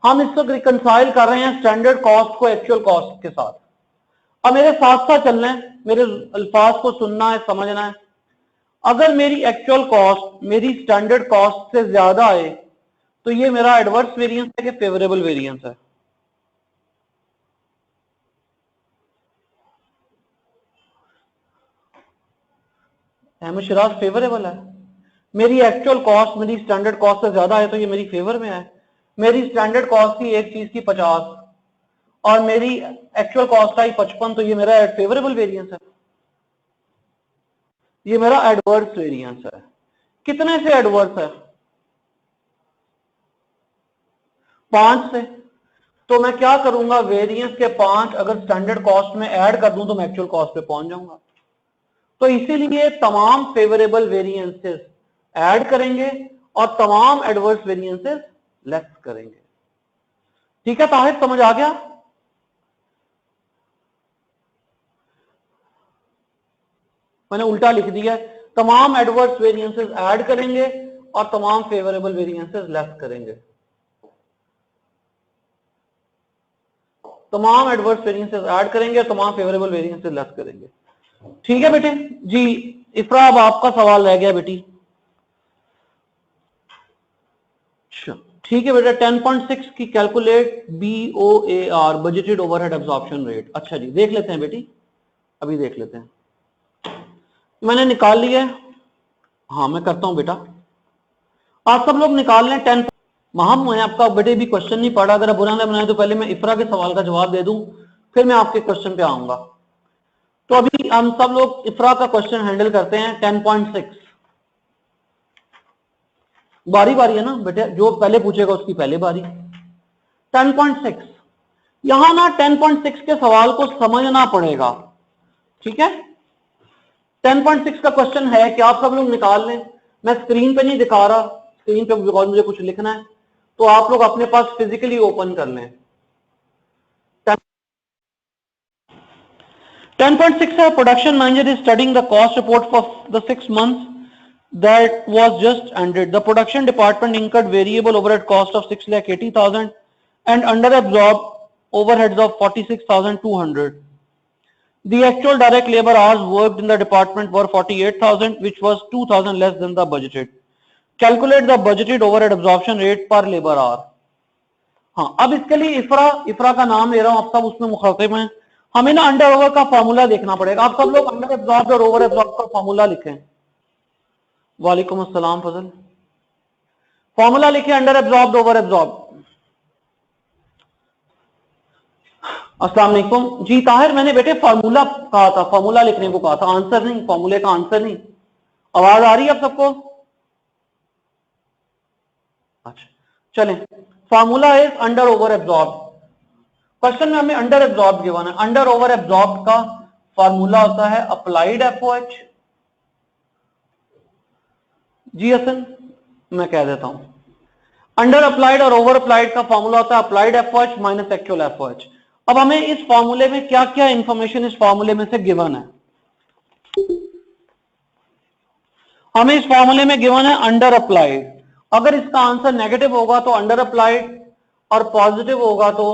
हम इस वक्त रिकंसाइल कर रहे हैं स्टैंडर्ड कॉस्ट को एक्चुअल कॉस्ट के साथ। अब मेरे साथ साथ चलना है, मेरे अल्फाज को सुनना है, समझना है। अगर मेरी एक्चुअल कॉस्ट मेरी स्टैंडर्ड कॉस्ट से ज्यादा आए तो ये मेरा एडवर्स वेरिएंस है कि फेवरेबल वेरिएंस है? अहमद शिराज फेवरेबल है। मेरी एक्चुअल कॉस्ट मेरी स्टैंडर्ड कॉस्ट से ज्यादा है तो ये मेरी फेवर में है। मेरी स्टैंडर्ड कॉस्ट थी एक चीज की 50 और मेरी एक्चुअल कॉस्ट आई 55 तो ये मेरा फेवरेबल वेरिएंस है, ये मेरा एडवर्स वेरिएंस है। कितने से एडवर्स है? 5 से। तो मैं क्या करूंगा, वेरिएंस के 5 अगर स्टैंडर्ड कॉस्ट में ऐड कर दूं तो मैं एक्चुअल कॉस्ट पे पहुंच जाऊंगा। तो इसीलिए तमाम फेवरेबल वेरिएंसेस ऐड करेंगे और तमाम एडवर्स वेरिएंसेस लेस करेंगे। ठीक है ताहिर, समझ आ गया? मैंने उल्टा लिख दिया, तमाम एडवर्स वेरिएंसेस ऐड करेंगे और तमाम फेवरेबल वेरिएंसेस लेस करेंगे। तमाम एडवर्स वेरिएंसेस ऐड करेंगे और तमाम फेवरेबल वेरिएंसेस लेस करेंगे। ठीक है बेटे जी। इफ्रा, अब आपका सवाल रह गया बेटी। ठीक है बेटा, 10.6 की calculate BOAR budgeted overhead absorption rate. अच्छा जी, देख लेते हैं बेटी, अभी देख लेते हैं। मैंने निकाल लिया है। हाँ मैं करता हूं बेटा, आप सब लोग निकाल लें 10। महम मैं आपका बेटे भी क्वेश्चन नहीं पढ़ा, अगर बुरा ना बनाए तो पहले मैं इफ्रा के सवाल का जवाब दे दूं, फिर मैं आपके क्वेश्चन पे आऊंगा। तो अभी हम सब लोग इफ्रा का क्वेश्चन हैंडल करते हैं 10.6। बारी बारी है ना बेटे, जो पहले पूछेगा उसकी पहले बारी। 10.6 यहां ना 10.6 के सवाल को समझना पड़ेगा। ठीक है, 10.6 का क्वेश्चन है कि आप सब लोग निकाल लें। मैं स्क्रीन पे नहीं दिखा रहा, स्क्रीन पे बिकॉज मुझे कुछ लिखना है, तो आप लोग अपने पास फिजिकली ओपन कर लें। 10.6 है, production manager is studying the cost report for the 6 months that was just ended. The production department incurred variable overhead cost of 6,80,000 and under absorbed overheads of 46,200. The actual direct labor hours worked in the department were 48,000, which was 2,000 less than the budgeted. Calculate the budgeted overhead absorption rate per labor hour. हाँ, अब इसके लिए इफ्रा का नाम ले रहा हूं, आप सब उसमें मुखातिब हैं। हमें ना अंडर ओवर का फॉर्मूला देखना पड़ेगा। आप सब लोग अंडर एब्जॉर्ब और ओवर एब्जॉर्ब का फॉर्मूला लिखें। वालेकुम अस्सलाम फजल। फॉर्मूला लिखे अंडर एब्जॉर्ब ओवर एब्जॉर्ब। अस्सलाम वालेकुम जी। ताहिर, मैंने बेटे फॉर्मूला कहा था, फॉर्मूला लिखने को कहा था, आंसर नहीं, फॉर्मूले का आंसर नहीं। आवाज आ रही है आप सबको? अच्छा चलें, formula is under over absorb. Question में हमें अंडर एब्जॉर्ब गिवन है। अंडर ओवर एब्जॉर्ब का फॉर्मूला होता है अप्लाइड एफओएच। जी हसन, मैं कह देता हूं, अंडर अप्लाइड और ओवर अप्लाइड का फॉर्मूला होता है applied FOH minus actual FOH. अब हमें इस फॉर्मूले में क्या क्या इंफॉर्मेशन इस फॉर्मूले में से गिवन है? हमें इस फॉर्मूले में गिवन है अंडर अप्लाइड। अगर इसका आंसर नेगेटिव होगा तो अंडर अप्लाइड और पॉजिटिव होगा तो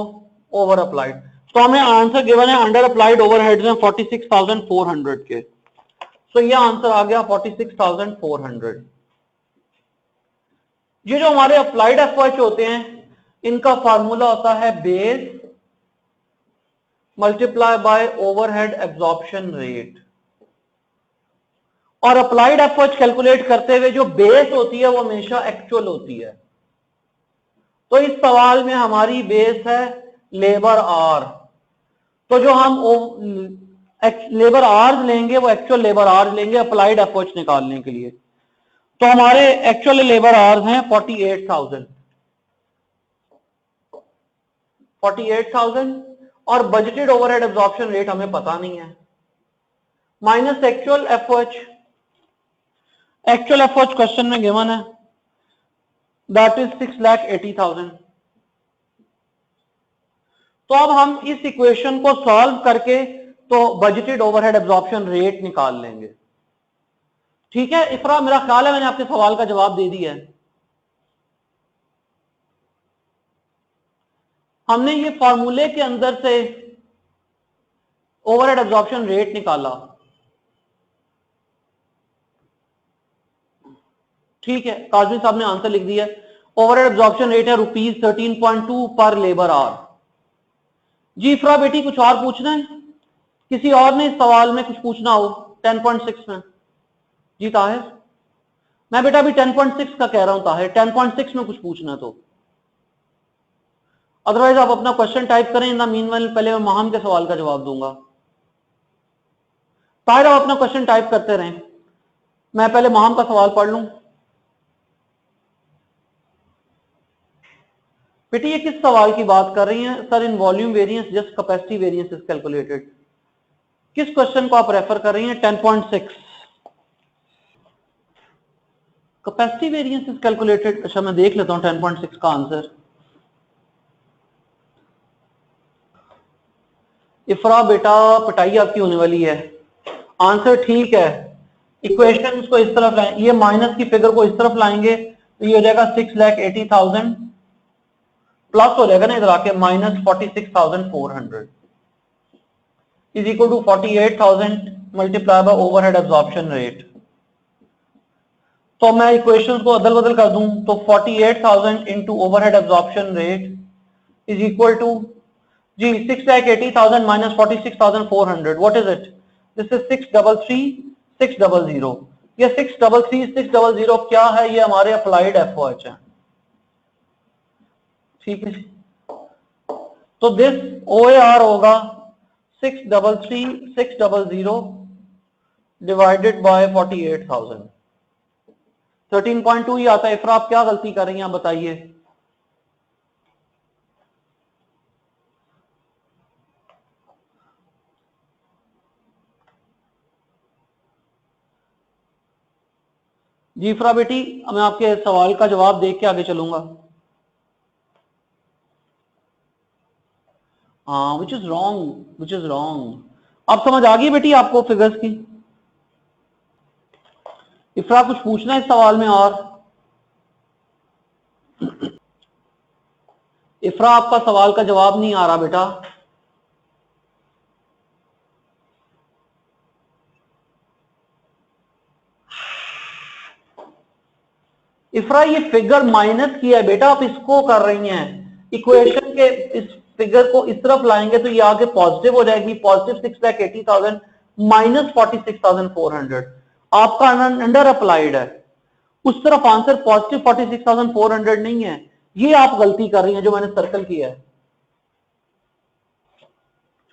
ओवर अप्लाइड। तो हमें आंसर गिवन है अंडर अप्लाइड ओवरहेड्स में 46,400 के। तो यह आंसर आ गया 46,400। ये जो हमारे अप्लाइड एफओएच होते हैं इनका फार्मूला होता है base multiply by overhead absorption rate. और अप्लाइड एफओएच कैलकुलेट करते हुए जो बेस होती है वो हमेशा एक्चुअल होती है। तो इस सवाल में हमारी बेस है लेबर आर। तो जो हम लेबर आर्स लेंगे वो एक्चुअल लेबर आर्स लेंगे अप्लाइड एफओएच निकालने के लिए। तो हमारे एक्चुअल लेबर आवर्स हैं 48,000 और बजटेड ओवरहेड एब्जॉर्प्शन रेट हमें पता नहीं है, minus actual FOH. Actual FOH question में गिवन है, दैट इज 6,80,000। तो अब हम इस इक्वेशन को सॉल्व करके तो बजटेड ओवरहेड एब्जॉर्प्शन रेट निकाल लेंगे। ठीक है इफ्रा, मेरा ख्याल है मैंने आपके सवाल का जवाब दे दिया है। हमने ये फॉर्मूले के अंदर से ओवरहेड एब्जॉर्प्शन रेट निकाला, ठीक है, काजमी साहब ने आंसर लिख दिया। ओवरहेड एब्जॉर्प्शन रेट है ₹13.2 पर लेबर आवर। जी इफ्रा बेटी कुछ और पूछना है, किसी और ने इस सवाल में कुछ पूछना हो 10.6 में? जी ताहिर, मैं बेटा अभी 10.6 का कह रहा हूं ताहिर, 10.6 में कुछ पूछना तो, अदरवाइज आप अपना क्वेश्चन टाइप करें। इन द मीनवाइल पहले मैं माहम के सवाल का जवाब दूंगा। ताहिर आप अपना क्वेश्चन टाइप करते रहें, मैं पहले माहम का सवाल पढ़ लूं। बेटी ये किस सवाल की बात कर रही हैं? Sir in volume variance just capacity variance is calculated. किस क्वेश्चन को आप रेफर कर रही हैं? 10.6 कैपेसिटी वेरिएंस इज कैलकुलेटेड। अच्छा मैं देख लेता हूं 10.6 का आंसर। इफ्रा बेटा पिटाई आपकी होने वाली है। आंसर ठीक है, इक्वेशन को इस तरफ लाएं, ये माइनस की फिगर को इस तरफ लाएंगे तो ये हो जाएगा 6,80,000 प्लस हो जाएगा ना इधर आके -46,400 is equal to 48,000 multiply by overhead absorption rate. तो मैं इक्वेशंस को अदल बदल कर दूं तो 48,000 into overhead absorption rate is equal to जी 6,80,000 minus 46,400 what is it? This is 633,600। ये 633,600 क्या है? ये हमारे अप्लाइड एफओएच है, ठीक है। तो दिस OAR होगा 633,600 डिवाइडेड बाय 48,000, 13.2 ही आता है। इफ्रा आप क्या गलती कर रही हैं, आप बताइए। जी इफ्रा बेटी मैं आपके सवाल का जवाब देख के आगे चलूंगा। हाँ which is wrong, which is wrong. अब समझ आ गई बेटी आपको फिगर्स की? इफ्रा कुछ पूछना है इस सवाल में और? इफ्रा आपका सवाल का जवाब नहीं आ रहा बेटा। इफ्रा ये फिगर माइनस किया है बेटा, आप इसको कर रही हैं। इक्वेशन के इस फिगर को इस तरफ लाएंगे तो ये आगे पॉजिटिव हो जाएगी, पॉजिटिव 6,80,000 माइनस 46,400 आपका अंडर अप्लाइड है। उस तरफ आंसर पॉजिटिव 46,400 नहीं है, ये आप गलती कर रही हैं जो मैंने सर्कल किया है।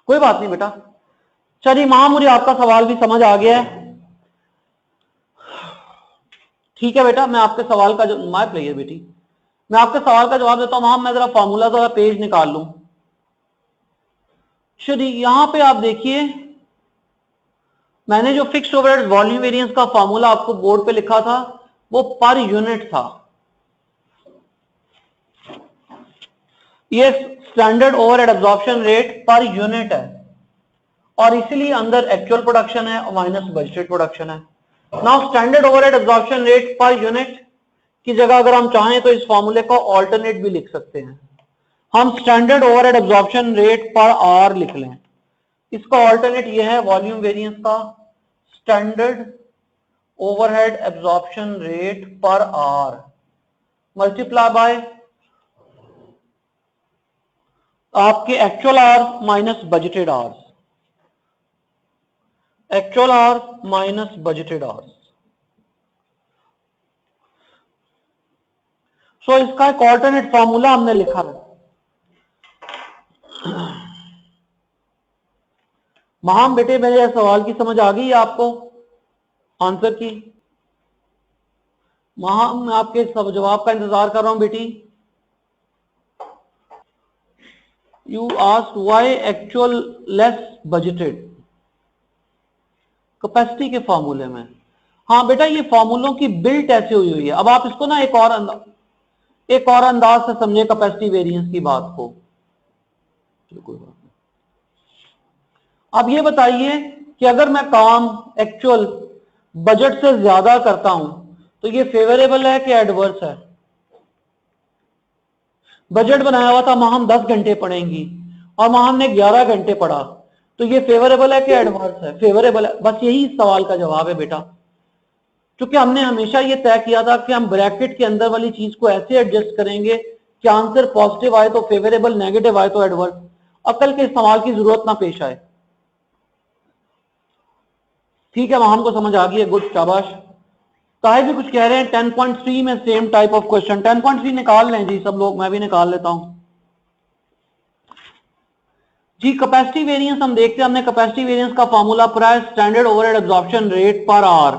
कोई बात नहीं बेटा, चलिए मां मुझे आपका सवाल भी समझ आ गया है, ठीक है बेटा। मैं आपके सवाल का माय प्लेयर बेटी, मैं आपके सवाल का जवाब देता हूं। वहां मैं जरा फॉर्मूला जरा पेज निकाल लूं। चलिए यहां पे आप देखिए, मैंने जो फिक्स्ड ओवरहेड वॉल्यूम वेरिएंस का फॉर्मूला आपको बोर्ड पे लिखा था वो पर यूनिट था। ये standard overhead absorption rate per unit है और इसीलिए अंदर एक्चुअल प्रोडक्शन है और माइनस बजटेड प्रोडक्शन है। Now standard overhead absorption rate per unit की जगह अगर हम चाहें तो इस फॉर्मूले को ऑल्टरनेट भी लिख सकते हैं। हम standard overhead absorption rate per hour लिख लें। इसका ऑल्टरनेट यह है वॉल्यूम वेरिएंस का standard overhead absorption rate per hour multiply by आपके actual hours minus budgeted hours, actual hours minus budgeted hours. So इसका एक ऑल्टरनेट फॉर्मूला हमने लिखा है। महाम बेटे मेरे सवाल की समझ आ गई है आपको आंसर की? महाम मैं आपके सब जवाब का इंतजार कर रहा हूं बेटी। You asked why actual less budgeted capacity के फॉर्मूले में। हाँ बेटा ये फॉर्मूलों की बिल्ट ऐसे हुई है। अब आप इसको ना एक और अंदाज से समझे कैपेसिटी वेरिएंस की बात को। कोई बात नहीं। अब ये बताइए कि अगर मैं काम एक्चुअल बजट से ज्यादा करता हूं तो ये फेवरेबल है कि एडवर्स है? बजट बनाया हुआ था माहम 10 घंटे पढ़ेंगी और माहम ने 11 घंटे पढ़ा, तो ये फेवरेबल है कि एडवर्स है? फेवरेबल है। बस यही सवाल का जवाब है बेटा, क्योंकि हमने हमेशा ये तय किया था कि हम ब्रैकेट के अंदर वाली चीज को ऐसे एडजस्ट करेंगे कि आंसर पॉजिटिव आए तो फेवरेबल, नेगेटिव आए तो एडवर्स। अकल के इस्तेमाल की जरूरत ना पेश आए। ठीक है, वहां को समझ आ गई है, गुड, शाबाश। ताहिर भी कुछ कह रहे हैं 10.3 में सेम टाइप ऑफ क्वेश्चन। 10.3 निकाल लें जी सब लोग, मैं भी निकाल लेता हूं जी। कैपेसिटी वेरिएंस हम देखते हैं, हमने कैपेसिटी वेरिएंस का फॉर्मूला पढ़ा है, standard overhead absorption rate per our,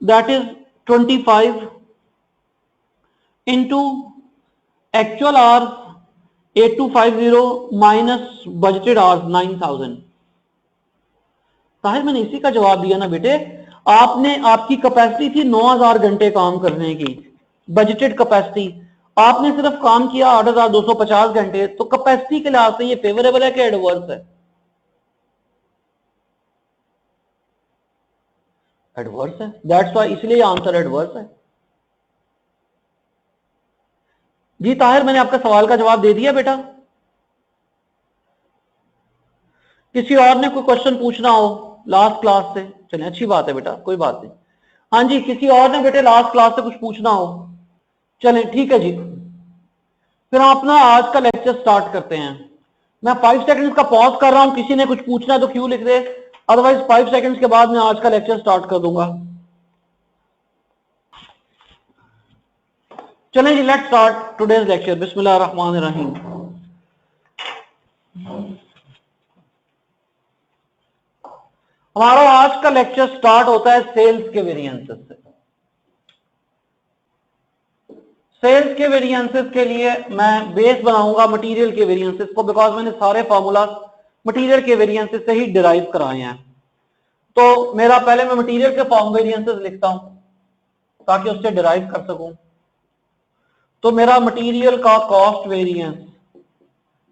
that is 25 into actual hours 8250 minus budgeted hours 9000। Tahir मैंने इसी का जवाब दिया ना बेटे, आपने, आपकी कैपेसिटी थी 9000 घंटे काम करने की, बजटेड कैपेसिटी, आपने सिर्फ काम किया 8250 घंटे, तो कैपेसिटी के लिहाज से ये फेवरेबल है कि एडवर्स है? एडवर्स है, दैट्स व्हाई, इसलिए आंसर एडवर्स है जी। ताहिर मैंने आपका सवाल का जवाब दे दिया बेटा। किसी और ने कोई क्वेश्चन पूछना हो लास्ट क्लास से? चलिए अच्छी बात है बेटा, कोई बात नहीं। हाँ जी, किसी और ने बेटे लास्ट क्लास से कुछ पूछना हो? चलें ठीक है जी, फिर आप ना आज का लेक्चर स्टार्ट करते हैं। मैं 5 सेकंड्स का पॉज कर रहा हूं, किसी ने कुछ पूछना है तो क्यों लिख दे, अदरवाइज 5 सेकंड्स के बाद मैं आज का लेक्चर स्टार्ट कर दूंगा। चलें जी, लेट्स स्टार्ट टुडेज लेक्चर। बिस्मिल्लाह रहमान रहीम। हमारा आज का लेक्चर स्टार्ट होता है सेल्स के वेरिएंसेस से। सेल्स के वेरिएंसेस के लिए मैं बेस बनाऊंगा मटेरियल के वेरिएंसेस को, बिकॉज मैंने सारे फॉर्मूला मटेरियल के वेरिएंसेस से ही डिराइव कराए हैं। तो मेरा पहले मैं मटेरियल के फॉर्म वेरिएंसेस लिखता हूं ताकि उससे डिराइव कर सकूं। तो मेरा मटेरियल का कॉस्ट वेरिएंस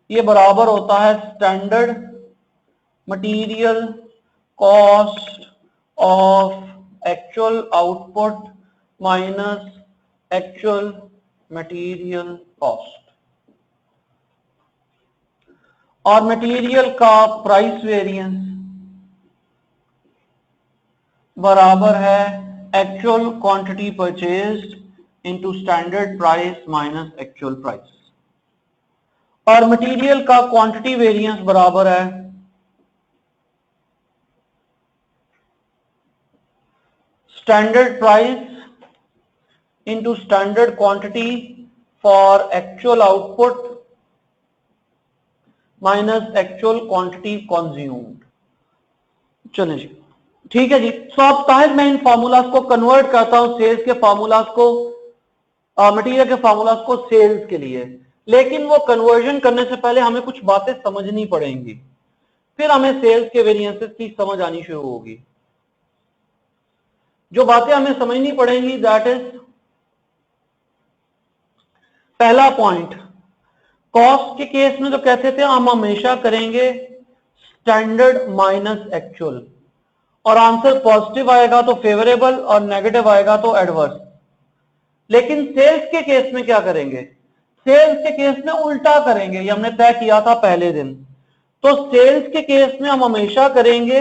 ये बराबर होता है standard material cost of actual output minus actual material cost, और मटेरियल का प्राइस वेरिएंस बराबर है actual quantity purchased into standard price minus actual price, और मटेरियल का क्वांटिटी वेरिएंस बराबर है standard price into standard quantity for actual output minus actual quantity consumed। चलें जी, ठीक है जी। तो अब ताहिर मैं इन फॉर्मूलाज को कन्वर्ट करता हूं सेल्स के फॉर्मूलाज को, मटेरियल के फॉर्मूलाज को सेल्स के लिए, लेकिन वो कन्वर्जन करने से पहले हमें कुछ बातें समझनी पड़ेंगी, फिर हमें सेल्स के वेरिएंसेस की समझ आनी शुरू होगी। जो बातें हमें समझनी पड़ेंगी दैट इज, पहला पॉइंट, कॉस्ट के केस में तो कहते थे हम हमेशा करेंगे स्टैंडर्ड माइनस एक्चुअल, और आंसर पॉजिटिव आएगा तो फेवरेबल और नेगेटिव आएगा तो एडवर्स। लेकिन सेल्स के केस में क्या करेंगे? सेल्स के केस में उल्टा करेंगे, ये हमने तय किया था पहले दिन। तो सेल्स के केस में हम हमेशा करेंगे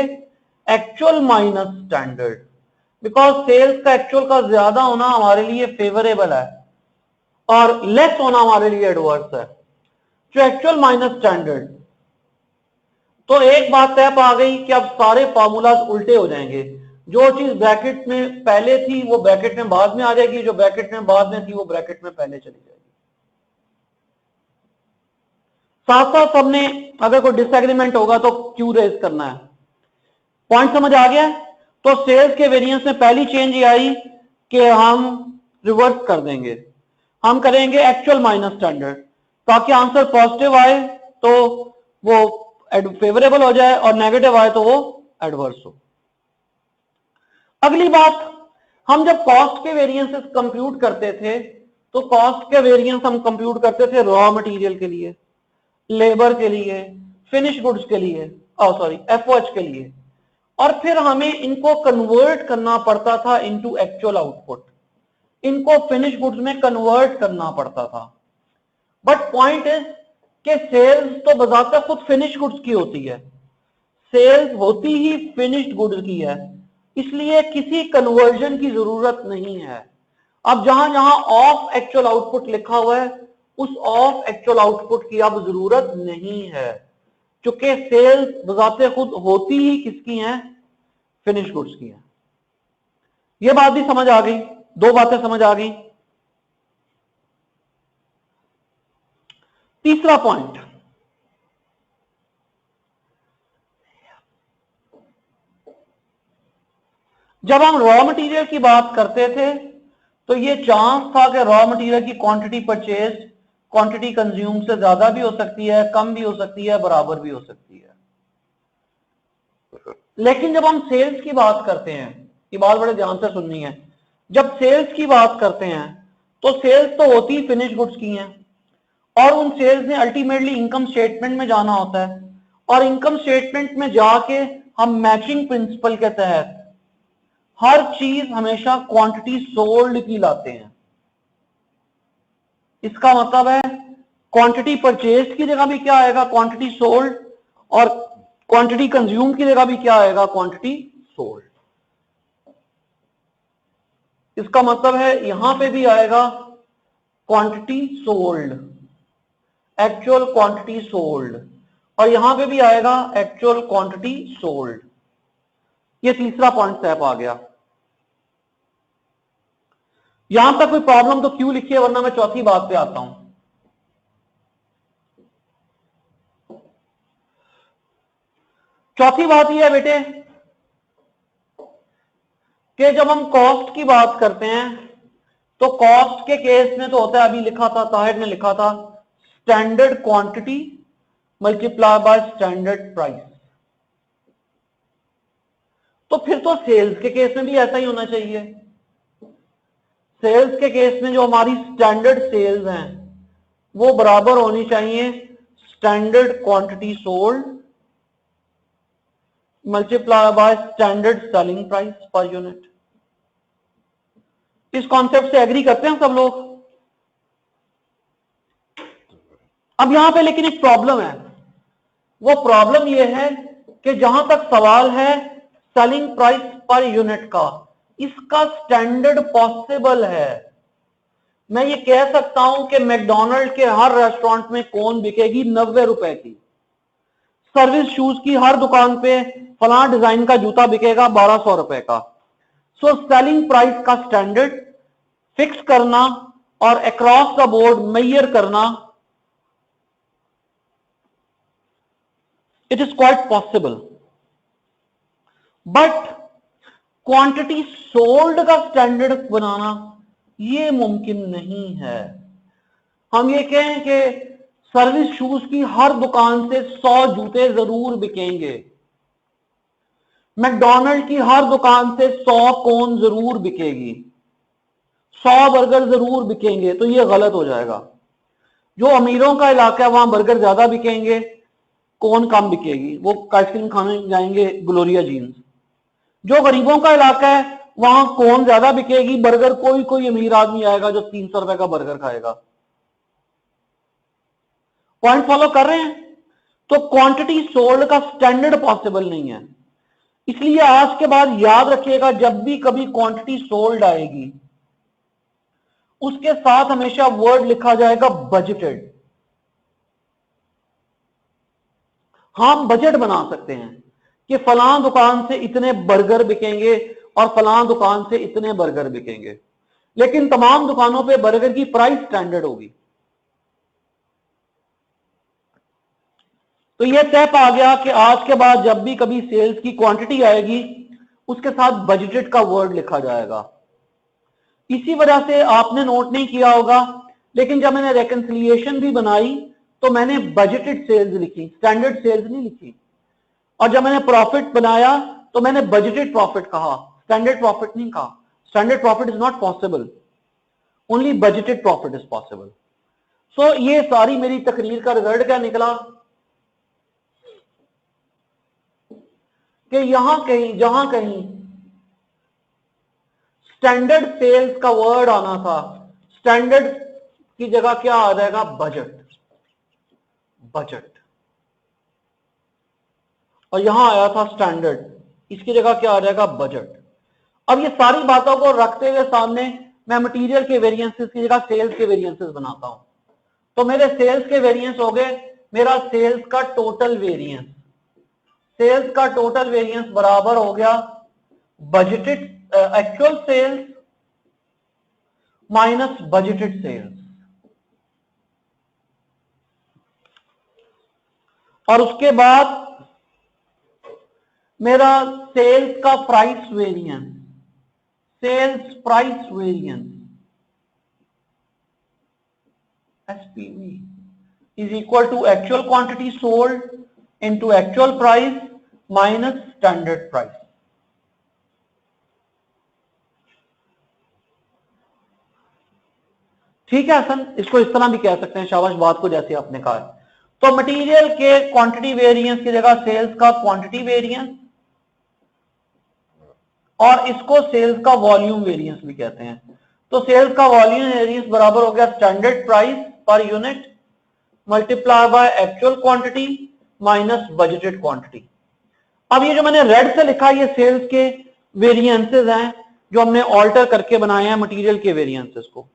actual minus standard, because sales का एक्चुअल का ज्यादा होना हमारे लिए फेवरेबल है और लेस होना हमारे लिए एडवर्स है। जो एक्चुअल माइनस स्टैंडर्ड, तो एक बात तय आ गई कि अब सारे फॉर्मूलाज उल्टे हो जाएंगे। जो चीज ब्रैकेट में पहले थी वो ब्रैकेट में बाद में आ जाएगी, जो ब्रैकेट में बाद में थी वो ब्रैकेट में पहले चली जाएगी। साथ साथ हमने अगर कोई डिसएग्रीमेंट होगा तो क्यों रेज करना है। पॉइंट समझ आ गया? तो सेल्स के वेरिएंस में पहली चेंज ये आई कि हम रिवर्स कर देंगे, हम करेंगे एक्चुअल माइनस स्टैंडर्ड, ताकि आंसर पॉजिटिव आए तो वो फेवरेबल हो जाए और नेगेटिव आए तो वो एडवर्स हो। अगली बात, हम जब कॉस्ट के वेरिएंसेस कंप्यूट करते थे तो कॉस्ट के वेरिएंस हम कंप्यूट करते थे रॉ मटेरियल के लिए, लेबर के लिए, फिनिश गुड्स के लिए, सॉरी एफओएच के लिए, और फिर हमें इनको कन्वर्ट करना पड़ता था इनटू एक्चुअल आउटपुट। इनको फिनिश गुड्स में कन्वर्ट करना पड़ता था। बट पॉइंट इज कि सेल्स तो बजाते खुद फिनिश गुड्स की होती है, सेल्स होती ही फिनिश्ड गुड्स की है, इसलिए किसी कन्वर्जन की जरूरत नहीं है। अब जहां जहां ऑफ एक्चुअल आउटपुट लिखा हुआ है, उस ऑफ एक्चुअल आउटपुट की अब जरूरत नहीं है, क्योंकि सेल्स बजाते खुद होती ही किसकी हैं, फिनिश गुड्स की हैं। यह बात भी समझ आ गई, दो बातें समझ आ गई। तीसरा पॉइंट, जब हम रॉ मटेरियल की बात करते थे तो ये चांस था कि रॉ मटेरियल की क्वांटिटी परचेज क्वांटिटी कंज्यूम से ज्यादा भी हो सकती है, कम भी हो सकती है, बराबर भी हो सकती है। लेकिन जब हम सेल्स की बात करते हैं, ये बात बड़े ध्यान से सुननी है, जब सेल्स की बात करते हैं तो सेल्स तो होती ही फिनिश गुड्स की हैं, और उन सेल्स ने अल्टीमेटली इनकम स्टेटमेंट में जाना होता है, और इनकम स्टेटमेंट में जाके हम मैचिंग प्रिंसिपल के तहत हर चीज हमेशा क्वांटिटी सोल्ड की लाते हैं। इसका मतलब है क्वांटिटी परचेज की जगह भी क्या आएगा, क्वांटिटी सोल्ड, और क्वांटिटी कंज्यूम की जगह भी क्या आएगा, क्वांटिटी सोल्ड। इसका मतलब है यहां पे भी आएगा quantity sold, actual quantity sold, और यहां पे भी आएगा एक्चुअल क्वांटिटी सोल्ड। ये तीसरा पॉइंट स्टेप आ गया। यहां तक कोई प्रॉब्लम तो क्यों लिखी है, वरना मैं चौथी बात पे आता हूं। चौथी बात यह है बेटे कि जब हम कॉस्ट की बात करते हैं तो कॉस्ट के केस में तो होता है, अभी लिखा था ताहिर ने लिखा था, standard quantity multiply by standard price. तो फिर तो सेल्स के केस में भी ऐसा ही होना चाहिए। सेल्स के केस में जो हमारी स्टैंडर्ड सेल्स हैं वो बराबर होनी चाहिए standard quantity sold multiply by standard selling price per unit. इस कॉन्सेप्ट से एग्री करते हैं सब लोग? अब यहां पे लेकिन एक प्रॉब्लम है, वो प्रॉब्लम ये है कि जहां तक सवाल है सेलिंग प्राइस पर यूनिट का, इसका स्टैंडर्ड पॉसिबल है। मैं ये कह सकता हूं कि मैकडॉनल्ड के हर रेस्टोरेंट में कौन बिकेगी 90 रुपए की, सर्विस शूज की हर दुकान पे फलां डिजाइन का जूता बिकेगा 1200 रुपए का। सो सेलिंग प्राइस का स्टैंडर्ड फिक्स करना और अक्रॉस द बोर्ड मेजर करना, it is quite possible. But quantity sold का स्टैंडर्ड बनाना ये मुमकिन नहीं है। हम ये कहें कि सर्विस शूज की हर दुकान से 100 जूते जरूर बिकेंगे, मैकडॉनल्ड की हर दुकान से 100 कोन जरूर बिकेगी, 100 बर्गर जरूर बिकेंगे, तो ये गलत हो जाएगा। जो अमीरों का इलाका है वहां बर्गर ज्यादा बिकेंगे, कोन कम बिकेगी, वो आइसक्रीम खाने जाएंगे ग्लोरिया जीन्स। जो गरीबों का इलाका है वहां कोन ज्यादा बिकेगी, बर्गर कोई कोई अमीर आदमी आएगा जो 300 रुपए का बर्गर खाएगा। पॉइंट फॉलो कर रहे हैं? तो क्वांटिटी सोल्ड का स्टैंडर्ड पॉसिबल नहीं है, इसलिए आज के बाद याद रखिएगा जब भी कभी क्वांटिटी सोल्ड आएगी उसके साथ हमेशा वर्ड लिखा जाएगा बजटेड। हम बजट बना सकते हैं कि फलां दुकान से इतने बर्गर बिकेंगे और फलां दुकान से इतने बर्गर बिकेंगे, लेकिन तमाम दुकानों पे बर्गर की प्राइस स्टैंडर्ड होगी। तो यह तय आ गया कि आज के बाद जब भी कभी सेल्स की क्वांटिटी आएगी उसके साथ बजटेड का वर्ड लिखा जाएगा। इसी वजह से आपने नोट नहीं किया होगा, लेकिन जब मैंने रेकंसिलिएशन भी बनाई तो मैंने बजटेड सेल्स लिखी, स्टैंडर्ड सेल्स नहीं लिखी। और जब मैंने प्रॉफिट बनाया तो मैंने बजटेड प्रॉफिट कहा, स्टैंडर्ड प्रॉफिट नहीं कहा। Standard profit is not possible, only budgeted profit is possible. So ये सारी मेरी तकरीर का रिजल्ट क्या निकला कि यहां कहीं जहां कहीं स्टैंडर्ड सेल्स का वर्ड आना था, स्टैंडर्ड की जगह क्या आ जाएगा, बजट, बजट, और यहां आया था स्टैंडर्ड, इसकी जगह क्या आ जाएगा, बजट। अब ये सारी बातों को रखते हुए सामने मैं मटेरियल के वेरिएंसेस की जगह सेल्स के वेरिएंसेस बनाता हूं। तो मेरे सेल्स के वेरिएंस हो गए, मेरा सेल्स का टोटल वेरिएंस, सेल्स का टोटल वेरिएंस बराबर हो गया budgeted actual sales minus budgeted sales, और उसके बाद मेरा सेल्स का price variance, sales price variance SPV is equal to actual quantity sold into actual price minus standard price। ठीक है हसन, इसको इस तरह भी कह सकते हैं, शाबाश, बात को जैसे आपने कहा। तो मटेरियल के क्वांटिटी वेरिएंस की जगह सेल्स का क्वांटिटी वेरिएंस, और इसको सेल्स का वॉल्यूम वेरिएंस भी कहते हैं। तो सेल्स का वॉल्यूम वेरिएंस बराबर हो गया standard price per unit multiply by actual quantity minus budgeted quantity. अब ये जो मैंने रेड से लिखा, ये सेल्स के वेरिएंसेस हैं जो हमने ऑल्टर करके बनाए हैं मटेरियल के वेरिएंसेस को।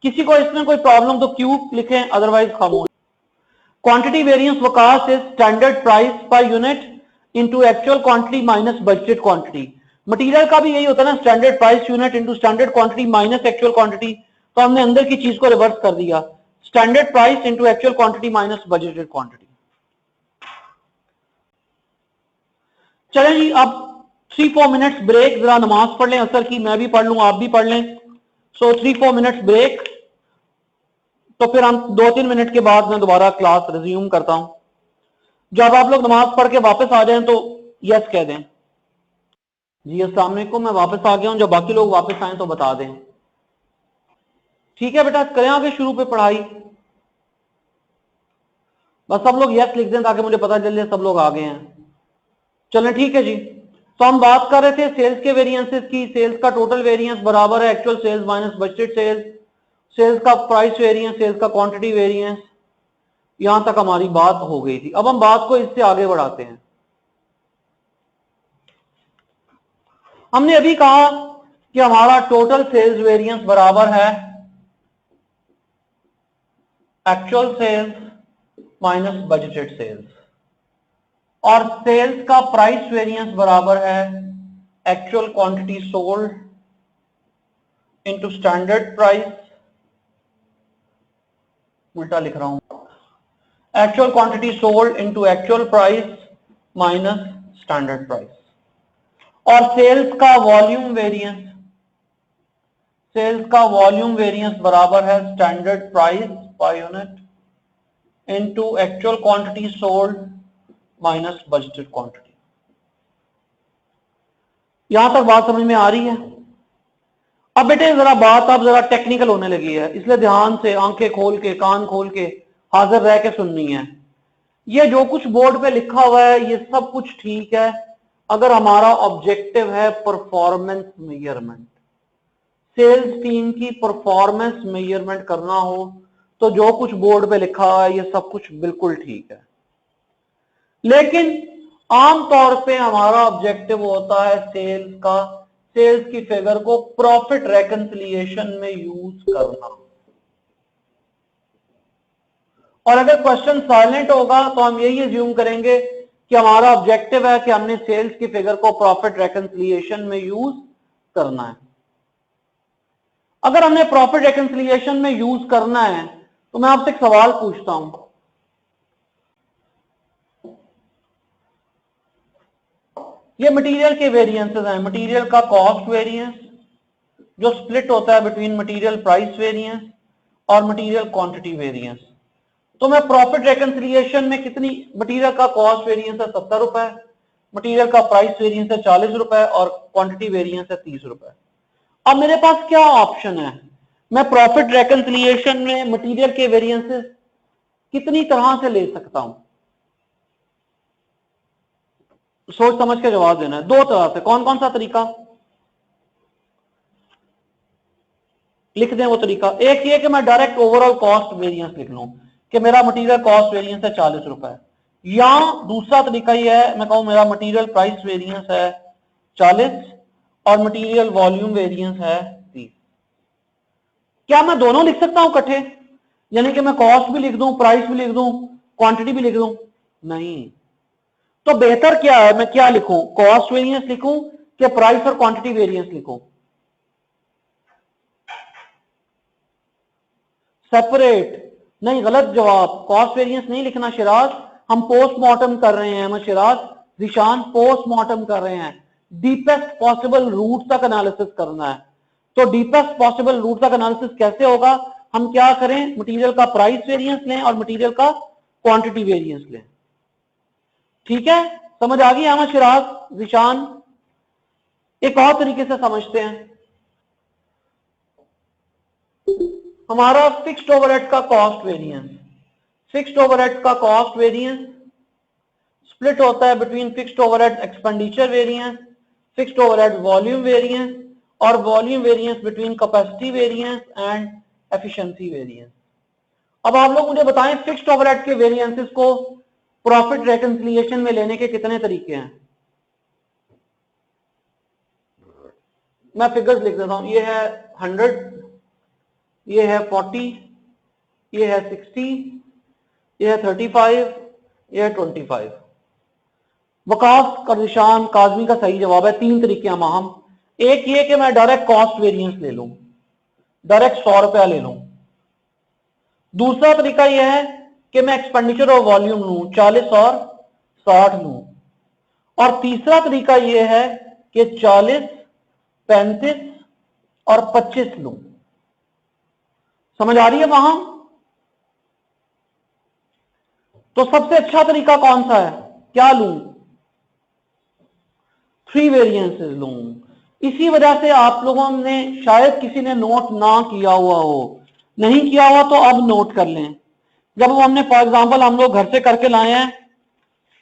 किसी को इसमें कोई प्रॉब्लम तो क्यों लिखें, अदरवाइज खामोश। Quantity variance Waqas is standard price per unit into actual quantity minus budgeted quantity. Material का भी यही होता है ना, standard price unit into standard quantity minus actual quantity. तो हमने अंदर की चीज को रिवर्स कर दिया, standard price into actual quantity minus budgeted quantity. चलें जी, अब 3-4 मिनट्स ब्रेक, जरा नमाज पढ़ लें असर की, मैं भी पढ़ लूं, आप भी पढ़ लें। सो 3-4 मिनट्स ब्रेक, तो फिर हम 2-3 मिनट के बाद मैं दोबारा क्लास रिज्यूम करता हूं। जब आप लोग नमाज पढ़ के वापस आ जाएं तो यस कह दें। जी अस्सलाम वालेकुम, मैं वापस आ गया हूं, जब बाकी लोग वापस आए तो बता दें। ठीक है बेटा, करें आगे शुरू पे पढ़ाई। बस सब लोग यस लिख दें ताकि मुझे पता चल जाए सब लोग आ गए हैं। चलें ठीक है जी। तो हम बात कर रहे थे सेल्स के वेरिएंसेस की। सेल्स का टोटल वेरिएंस बराबर है actual sales minus budgeted sales, sales का प्राइस वेरिएंस, सेल्स का क्वांटिटी वेरिएंस। यहां तक हमारी बात हो गई थी। अब हम बात को इससे आगे बढ़ाते हैं। हमने अभी कहा कि हमारा टोटल सेल्स वेरिएंस बराबर है actual sales minus budgeted sales, और सेल्स का प्राइस वेरिएंस बराबर है actual quantity sold into standard price, उल्टा लिख रहा हूं, actual quantity sold into actual price minus standard price. और सेल्स का वॉल्यूम वेरिएंस, सेल्स का वॉल्यूम वेरिएंस बराबर है standard price per unit into actual quantity sold minus budgeted quantity. यहां तक बात समझ में आ रही है? अब बेटे जरा बात अब जरा टेक्निकल होने लगी है, इसलिए ध्यान से आंखें खोल के कान खोल के हाजिर रह के सुननी है। ये जो कुछ बोर्ड पे लिखा हुआ है ये सब कुछ ठीक है अगर हमारा ऑब्जेक्टिव है परफॉर्मेंस मेजरमेंट, सेल्स टीम की परफॉर्मेंस मेजरमेंट करना हो तो जो कुछ बोर्ड पे लिखा हुआ है ये सब कुछ बिल्कुल ठीक है। लेकिन आमतौर पे हमारा ऑब्जेक्टिव होता है सेल्स का, सेल्स की फिगर को प्रॉफिट रेकंसिलिएशन में यूज करना। और अगर क्वेश्चन साइलेंट होगा तो हम यही अज्यूम करेंगे कि हमारा ऑब्जेक्टिव है कि हमने सेल्स की फिगर को प्रॉफिट रेकंसिलिएशन में यूज करना है। अगर हमने प्रॉफिट रेकंसिलिएशन में यूज करना है तो मैं आपसे एक सवाल पूछता हूं, ये मटेरियल के वेरिएंसेस हैं। मटेरियल का कॉस्ट वेरिएंस जो स्प्लिट होता है बिटवीन मटेरियल प्राइस वेरिएंस और मटेरियल क्वांटिटी वेरिएंस। तो मैं प्रॉफिट रेकंसिलिएशन में कितनी, मटेरियल का कॉस्ट वेरिएंस है 70 रुपए, मटेरियल का प्राइस वेरिएंस है 40 रुपए और क्वांटिटी वेरिएंस है 30 रुपए। अब मेरे पास क्या ऑप्शन है, मैं प्रॉफिट रेकंसिलिएशन में मटेरियल के वेरिएंसेस कितनी तरह से ले सकता हूं? सोच समझ के जवाब देना है। दो तरह से। कौन कौन सा तरीका? लिख दें वो तरीका। एक ये कि मैं डायरेक्ट ओवरऑल कॉस्ट वेरिएंस लिख लूं कि मेरा मटेरियल कॉस्ट वेरिएंस है 40 रुपए, या दूसरा तरीका ये है मैं कहूं मेरा मटेरियल प्राइस वेरिएंस है 40 और मटेरियल वॉल्यूम वेरिएंस है 30। क्या मैं दोनों लिख सकता हूं इकट्ठे, यानी कि मैं कॉस्ट भी लिख दूं, प्राइस भी लिख दूं, क्वांटिटी भी लिख दूं? नहीं। तो बेहतर क्या है, मैं क्या लिखूं, कॉस्ट वेरिएंस लिखूं कि प्राइस और क्वांटिटी वेरिएंस लिखूं? सेपरेट? नहीं, गलत जवाब। कॉस्ट वेरिएंस नहीं लिखना शिराज, हम पोस्टमार्टम कर रहे हैं। शिराज जिशान पोस्टमार्टम कर रहे हैं, डीपेस्ट पॉसिबल रूट तक एनालिसिस करना है। तो डीपेस्ट पॉसिबल रूट तक एनालिसिस कैसे होगा, हम क्या करें, मटेरियल का प्राइस वेरिएंस लें और मटेरियल का क्वांटिटी वेरिएंस लें। ठीक है, समझ आ गई अहमद शिराज जिशान? एक और तरीके से समझते हैं, हमारा फिक्स्ड ओवरहेड का कॉस्ट वेरिएंस, फिक्स्ड ओवरहेड का कॉस्ट वेरिएंस स्प्लिट होता है between fixed overhead expenditure variance, fixed overhead volume variance और volume variance between capacity variance and efficiency variance. अब आप लोग मुझे बताएं फिक्स्ड ओवरहेड के वेरिएंसेस को प्रॉफिट रेकंसिलिएशन में लेने के कितने तरीके हैं? मैं फिगर्स लिख देता हूं, ये है 100, ये है 40, ये है 60, ये है 35, ये है 25। वकास का निशान काजमी का सही जवाब है। तीन तरीके हैं माहम, एक ये कि मैं डायरेक्ट कॉस्ट वेरिएंस ले लूं, डायरेक्ट 100 रुपया ले लूं। दूसरा तरीका यह है कि मैं एक्सपेंडिचर और वॉल्यूम लूं, 40 और 60 लूं। और तीसरा तरीका यह है कि 40, 35 और 25 लूं। समझ आ रही है वहां? तो सबसे अच्छा तरीका कौन सा है, क्या लूं? 3 वेरिएंसेस लूं। इसी वजह से आप लोगों ने शायद किसी ने नोट ना किया हुआ हो, नहीं किया हुआ तो अब नोट कर लें। जब हमने फॉर एग्जांपल हम लोग घर से करके लाए हैं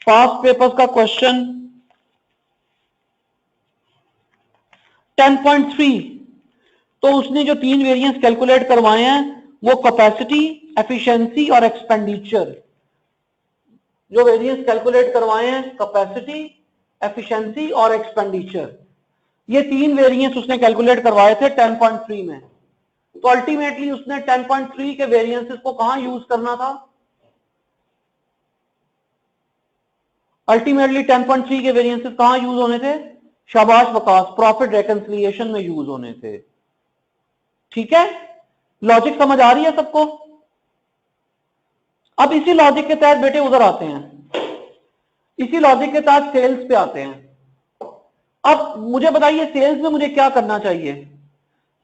पास्ट पेपर्स का क्वेश्चन 10.3, तो उसने जो 3 वेरिएंस कैलकुलेट करवाए हैं वो कैपेसिटी, एफिशिएंसी और एक्सपेंडिचर। जो वेरिएंस कैलकुलेट करवाए हैं कैपेसिटी, एफिशिएंसी और एक्सपेंडिचर, ये 3 वेरिएंस उसने कैलकुलेट करवाए थे 10.3 में। तो अल्टीमेटली उसने 10.3 के वेरिएंसेस को कहां यूज करना था? अल्टीमेटली 10.3 के वेरिएंसेस कहां यूज होने थे? शाबाश वकास, प्रॉफिट रेकंसिलिएशन में यूज होने थे। ठीक है, लॉजिक समझ आ रही है सबको? अब इसी लॉजिक के तहत बेटे उधर आते हैं, इसी लॉजिक के तहत सेल्स पे आते हैं। अब मुझे बताइए सेल्स में मुझे क्या करना चाहिए,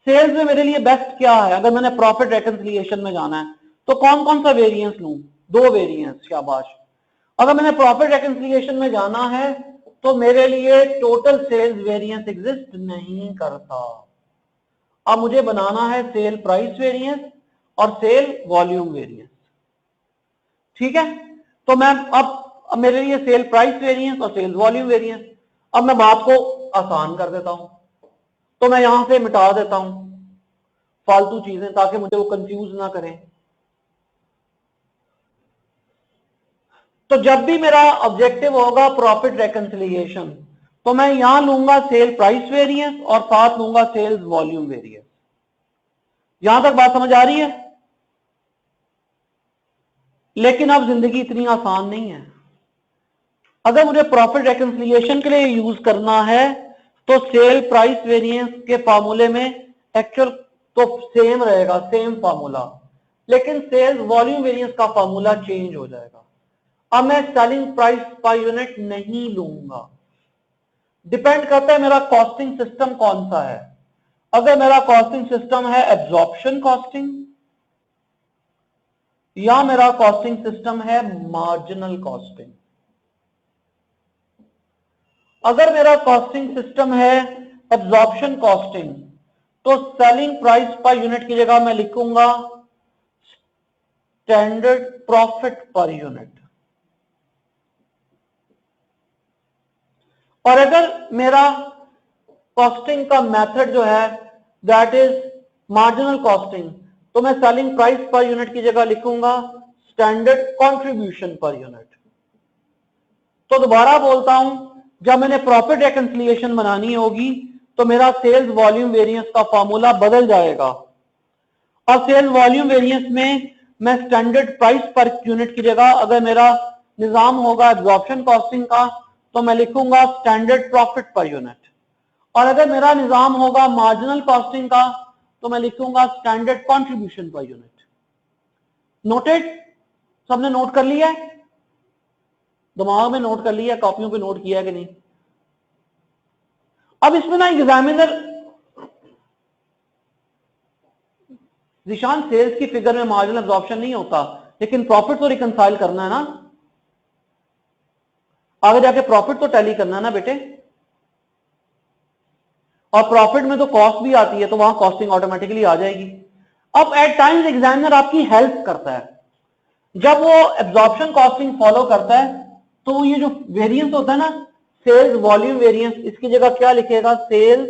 सेल्स में मेरे लिए बेस्ट क्या है? अगर मैंने प्रॉफिट रेकंसिलिएशन में जाना है तो कौन कौन सा वेरिएंस लूं? 2 वेरिएंस, शाबाश। अगर मैंने प्रॉफिट रेकंसिलिएशन में जाना है तो मेरे लिए टोटल सेल्स वेरिएंस एग्जिस्ट नहीं करता। अब मुझे बनाना है सेल प्राइस वेरिएंस और सेल वॉल्यूम वेरिएंस। ठीक है, तो मैं अब मेरे लिए सेल प्राइस वेरिएंस और सेल वॉल्यूम वेरिएंस। अब मैं बात को आसान कर देता हूं, तो मैं यहां से मिटा देता हूं फालतू चीजें ताकि मुझे वो कंफ्यूज ना करें। तो जब भी मेरा ऑब्जेक्टिव होगा प्रॉफिट रेकंसिलिएशन तो मैं यहां लूंगा सेल प्राइस वेरिएंस और साथ लूंगा सेल्स वॉल्यूम वेरिएंस। यहां तक बात समझ आ रही है? लेकिन अब जिंदगी इतनी आसान नहीं है। अगर मुझे प्रॉफिट रेकंसिलिएशन के लिए यूज करना है तो सेल प्राइस वेरिएंस के फार्मूले में एक्चुअल तो सेम रहेगा, सेम फार्मूला, लेकिन सेल्स वॉल्यूम वेरिएंस का फार्मूला चेंज हो जाएगा। अब मैं सेलिंग प्राइस पर यूनिट नहीं लूंगा, डिपेंड करता है मेरा कॉस्टिंग सिस्टम कौन सा है। अगर मेरा कॉस्टिंग सिस्टम है एब्जॉर्प्शन कॉस्टिंग या मेरा कॉस्टिंग सिस्टम है मार्जिनल कॉस्टिंग। अगर मेरा कॉस्टिंग सिस्टम है एब्जॉर्प्शन कॉस्टिंग तो सेलिंग प्राइस पर यूनिट की जगह मैं लिखूंगा स्टैंडर्ड प्रॉफिट पर यूनिट। और अगर मेरा कॉस्टिंग का मेथड जो है दैट इज मार्जिनल कॉस्टिंग, तो मैं सेलिंग प्राइस पर यूनिट की जगह लिखूंगा स्टैंडर्ड कंट्रीब्यूशन पर यूनिट। तो दोबारा बोलता हूं, जब मैंने प्रॉफिट रिकंसिलिएशन बनानी होगी तो मेरा सेल्स वॉल्यूम वेरिएंस का फॉर्मूला बदल जाएगा, और सेल्स वॉल्यूम वेरिएंस में मैं स्टैंडर्ड प्राइस पर यूनिट की जगह अगर मेरा निजाम होगा एब्जॉर्प्शन कॉस्टिंग का तो मैं लिखूंगा स्टैंडर्ड प्रॉफिट पर यूनिट, और अगर मेरा निजाम होगा मार्जिनल कॉस्टिंग का तो मैं लिखूंगा standard contribution per unit. Noted? सबने नोट कर लिया है? दिमाग में नोट कर लिया, कॉपियों पे नोट किया कि नहीं? अब इसमें ना एग्जामिनर निशान सेल्स की फिगर में मार्जिनल एब्जॉर्प्शन नहीं होता, लेकिन प्रॉफिट तो रिकंसाइल करना है ना, आगे जाके प्रॉफिट तो टैली करना है ना बेटे, और प्रॉफिट में तो कॉस्ट भी आती है तो वहां कॉस्टिंग ऑटोमेटिकली आ जाएगी। अब एट टाइम्स एग्जामिनर आपकी हेल्प करता है, जब वो एब्जॉर्प्शन कॉस्टिंग फॉलो करता है तो ये जो वेरिएंस होता है ना सेल्स वॉल्यूम वेरिएंस, इसकी जगह क्या लिखेगा? Sales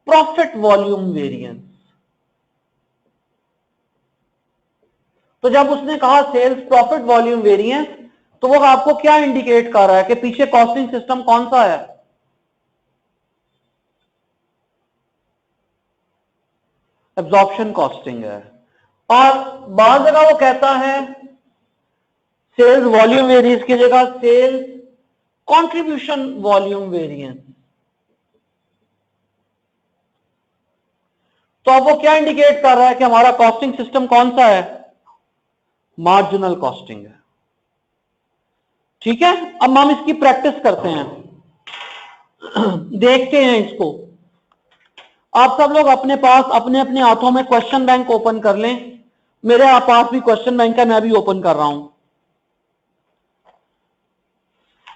profit volume variance. तो जब उसने कहा सेल्स प्रॉफिट वॉल्यूम वेरिएंस तो वो आपको क्या इंडिकेट कर रहा है कि पीछे कॉस्टिंग सिस्टम कौन सा है? एब्जॉर्प्शन कॉस्टिंग है। और बाद जगह वो कहता है सेल्स वॉल्यूम वेरिएंस की जगह सेल्स कंट्रीब्यूशन वॉल्यूम वेरिएंस। तो अब वो क्या इंडिकेट कर रहा है कि हमारा कॉस्टिंग सिस्टम कौन सा है? मार्जिनल कॉस्टिंग है। ठीक है, अब हम इसकी प्रैक्टिस करते हैं, देखते हैं इसको। आप सब लोग अपने पास अपने अपने हाथों में क्वेश्चन बैंक ओपन कर लें। मेरे पास भी क्वेश्चन बैंक है, मैं भी ओपन कर रहा हूं।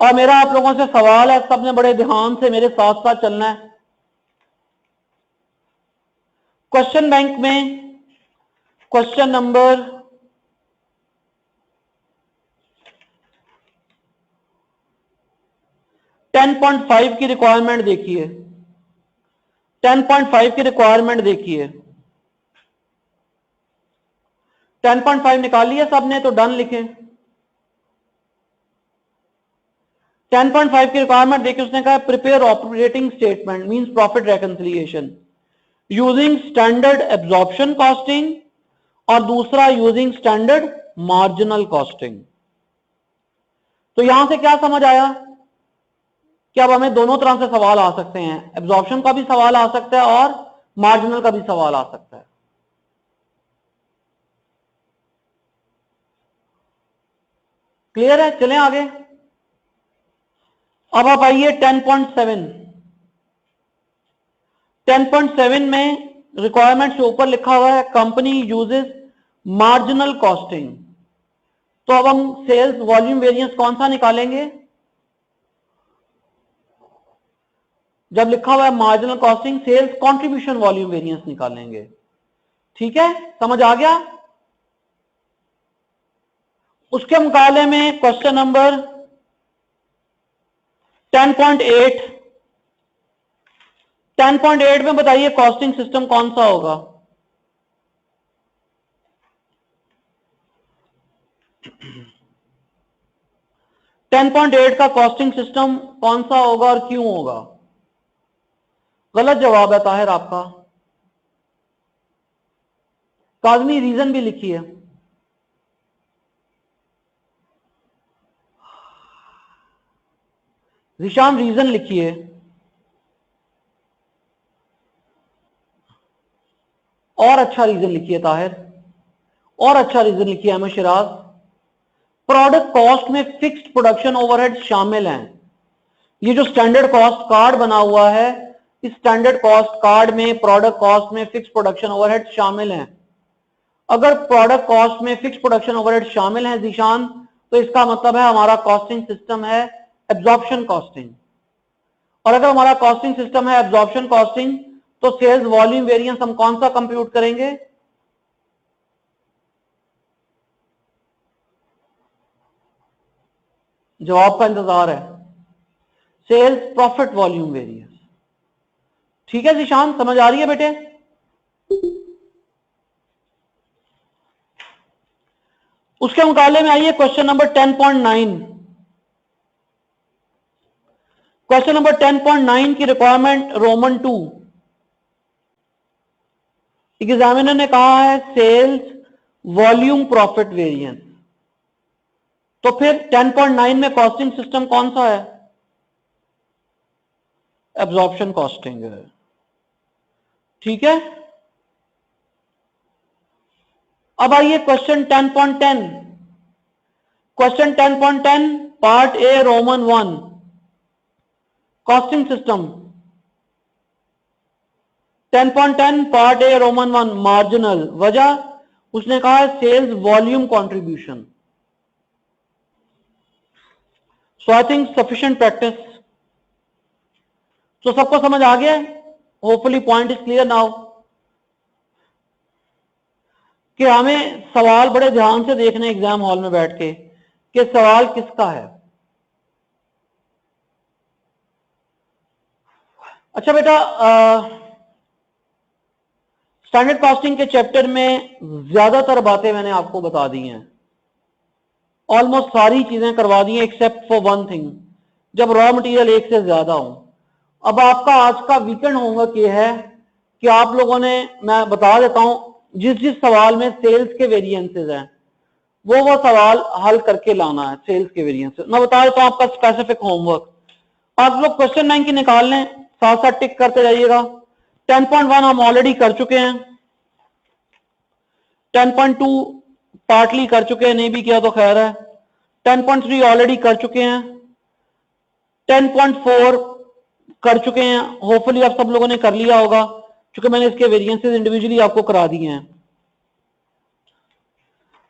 और मेरा आप लोगों से सवाल है, सबने बड़े ध्यान से मेरे साथ साथ चलना है। क्वेश्चन बैंक में क्वेश्चन नंबर 10.5 की रिक्वायरमेंट देखिए, 10.5 की रिक्वायरमेंट देखिए। 10.5 निकाल लिया सबने, तो डन लिखें। 10.5 की रिक्वायरमेंट देखिए, उसने कहा prepare operating statement means profit reconciliation using standard absorption costing, और दूसरा यूजिंग स्टैंडर्ड मार्जिनल कॉस्टिंग। तो यहां से क्या समझ आया कि अब हमें दोनों तरह से सवाल आ सकते हैं, एब्जॉर्प्शन का भी सवाल आ सकता है और मार्जिनल का भी सवाल आ सकता है। क्लियर है? चलें आगे। अब आप आइए 10.7। 10.7 में रिक्वायरमेंट से ऊपर लिखा हुआ है कंपनी यूजेस मार्जिनल कॉस्टिंग। तो अब हम सेल्स वॉल्यूम वेरिएंस कौन सा निकालेंगे? जब लिखा हुआ है marginal costing, sales contribution volume variance निकालेंगे। ठीक है, समझ आ गया? उसके मुकाबले में क्वेश्चन नंबर 10.8। 10.8 में बताइए कॉस्टिंग सिस्टम कौन सा होगा? टेन पॉइंट एट का कॉस्टिंग सिस्टम कौन सा होगा और क्यों होगा? गलत जवाब है ताहिर आपका। काजमी रीजन भी लिखिए। रिशान रीजन लिखिए। और अच्छा रीजन लिखिए ताहिर, और अच्छा रीजन लिखिए अहमद शिराज। प्रोडक्ट कॉस्ट में फिक्स्ड प्रोडक्शन ओवरहेड शामिल हैं। ये जो स्टैंडर्ड कॉस्ट कार्ड बना हुआ है, इस स्टैंडर्ड कॉस्ट कार्ड में प्रोडक्ट कॉस्ट में फिक्स्ड प्रोडक्शन ओवरहेड शामिल हैं। अगर प्रोडक्ट कॉस्ट में फिक्स्ड प्रोडक्शन ओवरहेड शामिल है जीशान, तो इसका मतलब है हमारा कॉस्टिंग सिस्टम है एब्जॉर्प्शन कॉस्टिंग। और अगर हमारा कॉस्टिंग सिस्टम है एब्जॉर्प्शन कॉस्टिंग, तो सेल्स वॉल्यूम वेरिएंस हम कौन सा कंप्यूट करेंगे? जवाब का इंतजार है। Sales profit volume variance. ठीक है जीशान, समझ आ रही है बेटे? उसके मुकाबले में आइए क्वेश्चन नंबर 10.9। क्वेश्चन नंबर 10.9 की रिक्वायरमेंट रोमन 2। एग्जामिनर ने कहा है सेल्स वॉल्यूम प्रॉफिट वेरिएंस। तो फिर 10.9 में कॉस्टिंग सिस्टम कौन सा है? एब्जॉर्प्शन कॉस्टिंग है। ठीक है, अब आइए question 10.10। Question 10.10 part A Roman 1 costing system. 10.10 part A Roman 1 marginal. वजह उसने कहा है sales volume contribution. So I think sufficient practice. तो सबको समझ आ गया? Hopefully point is clear now कि हमें सवाल बड़े ध्यान से देखने एग्जाम हॉल में बैठ के कि सवाल किसका है। अच्छा बेटा, स्टैंडर्ड कॉस्टिंग के चैप्टर में ज्यादातर बातें मैंने आपको बता दी हैं, ऑलमोस्ट सारी चीजें करवा दी हैं एक्सेप्ट फॉर वन थिंग, जब रॉ मटेरियल एक से ज्यादा हो। अब आपका आज का वीकेंड होमवर्क ये है कि आप लोगों ने, मैं बता देता हूं, जिस जिस सवाल में सेल्स के वेरिएंसेस हैं वो सवाल हल करके लाना है। सेल्स के वेरिएंसेस मैं बता देता हूं, आपका स्पेसिफिक होमवर्क आप लोग क्वेश्चन बैंक की निकाल लें, साथ साथ टिक करते जाइएगा। 10.1 हम ऑलरेडी कर चुके हैं, 10.2 पार्टली कर चुके हैं, नहीं भी किया तो खैर है, 10.3 ऑलरेडी कर चुके हैं, 10.4 कर चुके हैं, होपफुली आप सब लोगों ने कर लिया होगा क्योंकि मैंने इसके वेरिएंसेस इंडिविजुअली आपको करा दिए हैं।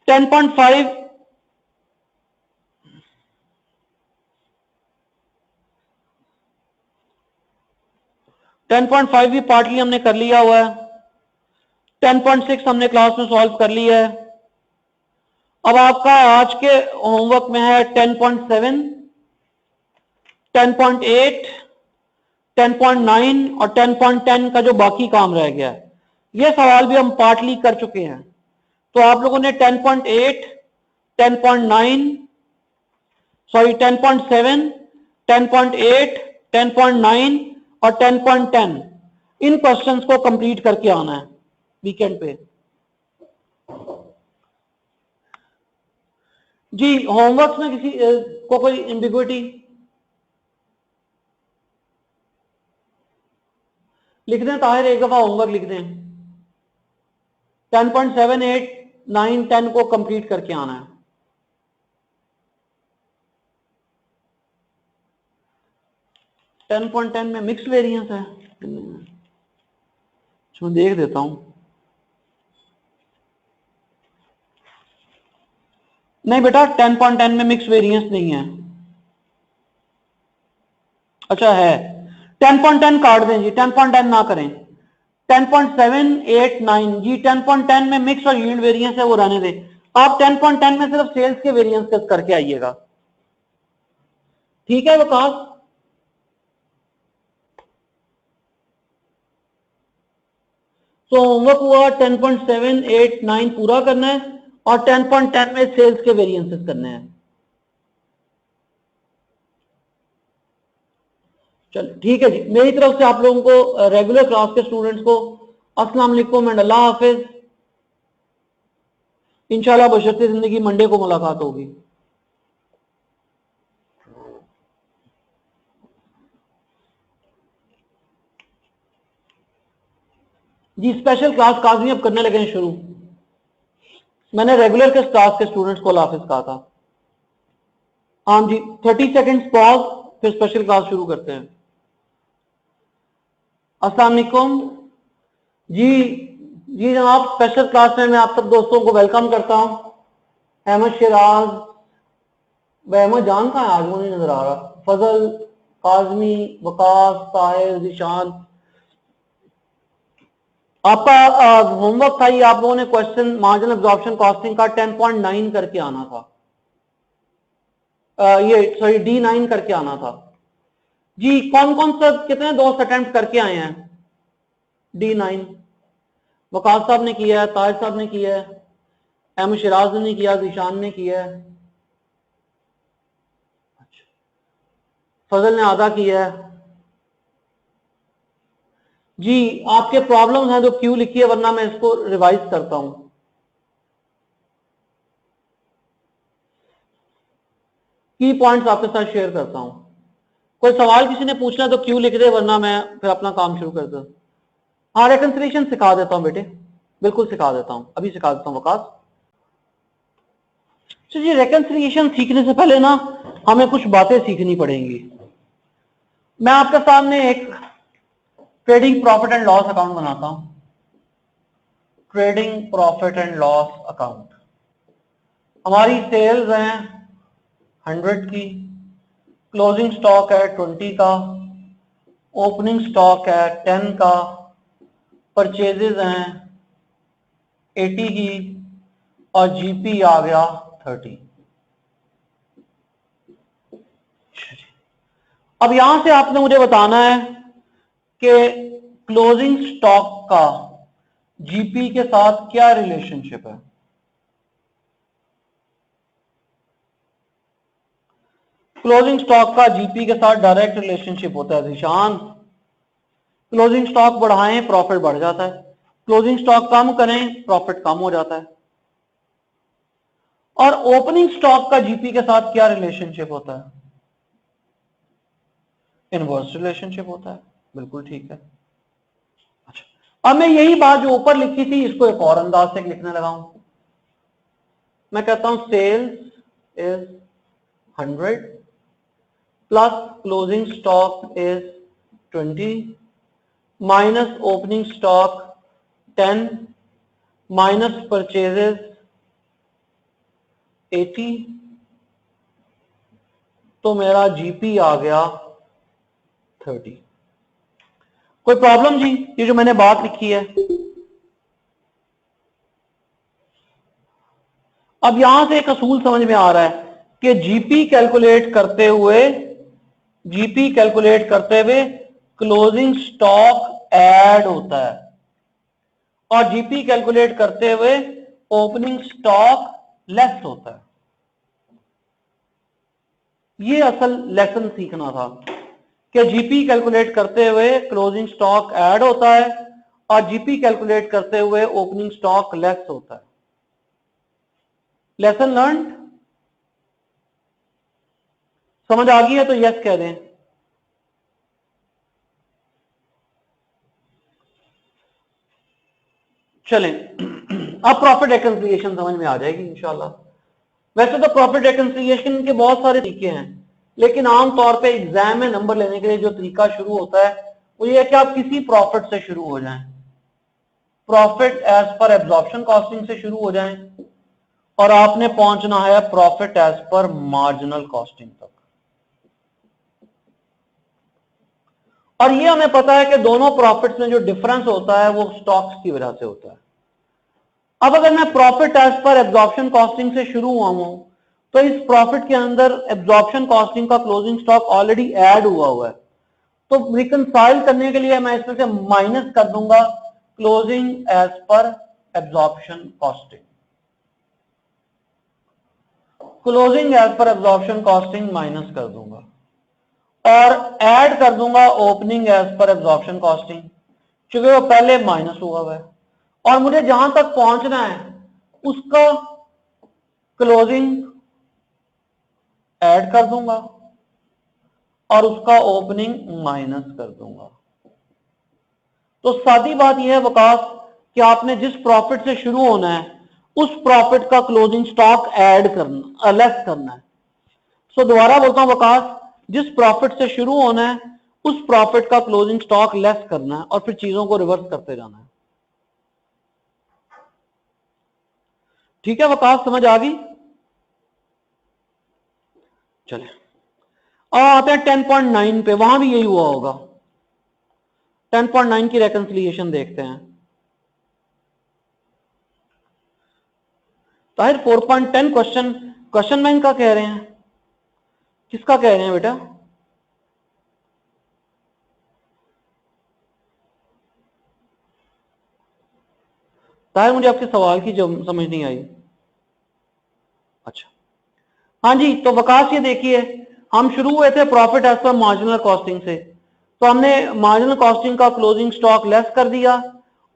10.5 10.5 भी पार्टली हमने कर लिया हुआ है, 10.6 हमने क्लास में सॉल्व कर लिया है। अब आपका आज के होमवर्क में है 10.7, 10.8, 10.9 और 10.10 का जो बाकी काम रह गया है, ये सवाल भी हम पार्टली कर चुके हैं। तो आप लोगों ने 10.8, 10.9, सॉरी 10.7, 10.8, 10.9 और 10.10 इन क्वेश्चंस को कंप्लीट करके आना है वीकेंड पे। जी होमवर्क में किसी को कोई एम्बिग्विटी? लिख दें ताहिर, एक दफा होमवर्क लिख दें। 10.7, 8, 9, 10 को कंप्लीट करके आना है। टेन पॉइंट 10 में मिक्स वेरिएंस है, मैं देख देता हूं। नहीं बेटा 10.10 में मिक्स वेरिएंस नहीं है। अच्छा है, 10.10 काट दें जी, 10.10 ना करें। 10.7, 8, 9 जी 10.10 में मिक्स और यील्ड वेरिएंस है, वो रहने दें। आप 10.10 में सिर्फ सेल्स के वेरिएंस करके आइएगा, ठीक है विकास? तो होमवर्क हुआ 10.7, 8, 9 पूरा करना है और 10.10 में सेल्स के वेरिएंसेस करने हैं। चलो ठीक है जी, मेरी तरफ से आप लोगों को, रेगुलर क्लास के स्टूडेंट्स को, अस्सलाम वालेकुम एंड अल्लाह हाफिज। इंशाल्लाह बशर्ते जिंदगी मंडे को मुलाकात होगी। जी स्पेशल क्लास काजमी अब करने लगे हैं शुरू, मैंने रेगुलर के क्लास के स्टूडेंट्स को हाफिज कहा था। हाँ जी 30 सेकेंड्स पॉज, फिर स्पेशल क्लास शुरू करते हैं। अस्सलाम वालेकुम जी। जी जनाब, स्पेशल क्लास में मैं आप सब दोस्तों को वेलकम करता हूं। अहमद शिराज, अहमद जान कहाँ है आज, वो नहीं नजर आ रहा। फजल, काजमी, वकास, ताहिर, जिशान, आपका होमवर्क था ये, आप लोगों ने क्वेश्चन मार्जिनल एब्जॉर्प्शन कॉस्टिंग का 10.9 करके आना था, ये सॉरी D9 करके आना था जी। कौन कौन सा, कितने दोस्त अटेम्प्ट करके आए हैं D9? वकास साहब ने किया है, ताज साहब ने किया है, एम शिराज ने किया, जीशान ने किया है, फजल ने आधा किया है। जी आपके प्रॉब्लम्स हैं जो क्यों लिखी है, वरना मैं इसको रिवाइज करता हूं। की पॉइंट्स आपके साथ शेयर करता हूं। कोई सवाल किसी ने पूछना तो क्यों लिख दे, वरना मैं फिर अपना काम शुरू कर दूं। हाँ रेकन्सिलिएशन सिखा देता हूं बेटे, बिल्कुल सिखा देता हूं, अभी सिखा देता हूं वकास। तो जी रेकन्सिलिएशन सीखने से पहले ना हमें कुछ बातें सीखनी पड़ेंगी। मैं आपके सामने एक trading profit and loss account बनाता हूं। Trading profit and loss account, हमारी सेल्स हैं 100 की, क्लोजिंग स्टॉक है 20 का, ओपनिंग स्टॉक है 10 का, परचेजेज हैं 80 की और जीपी आ गया 30। अब यहां से आपने मुझे बताना है कि क्लोजिंग स्टॉक का जीपी के साथ क्या रिलेशनशिप है। क्लोजिंग स्टॉक का जीपी के साथ डायरेक्ट रिलेशनशिप होता है निशान। क्लोजिंग स्टॉक बढ़ाएं प्रॉफिट बढ़ जाता है, क्लोजिंग स्टॉक कम करें प्रॉफिट कम हो जाता है। और ओपनिंग स्टॉक का जीपी के साथ क्या रिलेशनशिप होता है? इनवर्स रिलेशनशिप होता है, बिल्कुल ठीक है। अच्छा अब मैं यही बात जो ऊपर लिखी थी इसको एक और अंदाज से लिखने लगा हूं। मैं कहता हूं sales is 100 plus closing stock is 20 minus opening stock 10 minus purchases 80, तो मेरा जीपी आ गया 30। कोई प्रॉब्लम जी? ये जो मैंने बात लिखी है, अब यहां से एक असूल समझ में आ रहा है कि जीपी कैलकुलेट करते हुए क्लोजिंग स्टॉक ऐड होता है और जीपी कैलकुलेट करते हुए ओपनिंग स्टॉक लेस होता है। ये असल लेसन सीखना था कि जीपी कैलकुलेट करते हुए क्लोजिंग स्टॉक ऐड होता है और जीपी कैलकुलेट करते हुए ओपनिंग स्टॉक लेस होता है। लेसन लर्न समझ आ गई है तो यस कह दें। चलें अब प्रॉफिट रिकंसिलिएशन समझ में आ जाएगी इंशाल्लाह। वैसे तो प्रॉफिट रिकंसिलिएशन के बहुत सारे तरीके हैं, लेकिन आमतौर पे एग्जाम में नंबर लेने के लिए जो तरीका शुरू होता है वो ये है कि आप किसी प्रॉफिट से शुरू हो जाएं, profit as per absorption costing से शुरू हो जाएं और आपने पहुंचना है profit as per marginal costing तक। और ये हमें पता है कि दोनों प्रॉफिट्स में जो डिफरेंस होता है वो स्टॉक्स की वजह से होता है। अब अगर मैं profit as per absorption costing से शुरू हुआ हूं तो इस प्रॉफिट के अंदर एब्जॉर्प्शन कॉस्टिंग का क्लोजिंग स्टॉक ऑलरेडी ऐड हुआ है, तो रिकंसाइल करने के लिए मैं इसमें से माइनस कर दूंगा closing as per absorption costing. Closing as per absorption costing minus कर दूंगा और ऐड कर दूंगा opening as per absorption costing, क्योंकि वो पहले माइनस हुआ है और मुझे जहां तक पहुंचना है उसका क्लोजिंग ऐड कर दूंगा और उसका ओपनिंग माइनस कर दूंगा। तो सादी बात यह है वकास कि आपने जिस प्रॉफिट से शुरू होना है उस प्रॉफिट का क्लोजिंग स्टॉक ऐड करना, लेस करना है। सो दोबारा बोलता हूं वकास, जिस प्रॉफिट से शुरू होना है उस प्रॉफिट का क्लोजिंग स्टॉक लेस करना है और फिर चीजों को रिवर्स करते जाना है। ठीक है वकास, समझ आ गई? चले आते हैं 10.9 पे, वहां भी यही हुआ होगा। 10.9 की रेकंसिलिएशन देखते हैं। ताहिर 4.10 क्वेश्चन बैंक का कह रहे हैं, किसका कह रहे हैं बेटा? ताहिर मुझे आपके सवाल की समझ नहीं आई। अच्छा, हाँ जी, तो वकास ये देखिए, हम शुरू हुए थे profit as per marginal costing से, तो हमने मार्जिनल कॉस्टिंग का क्लोजिंग स्टॉक लेस कर दिया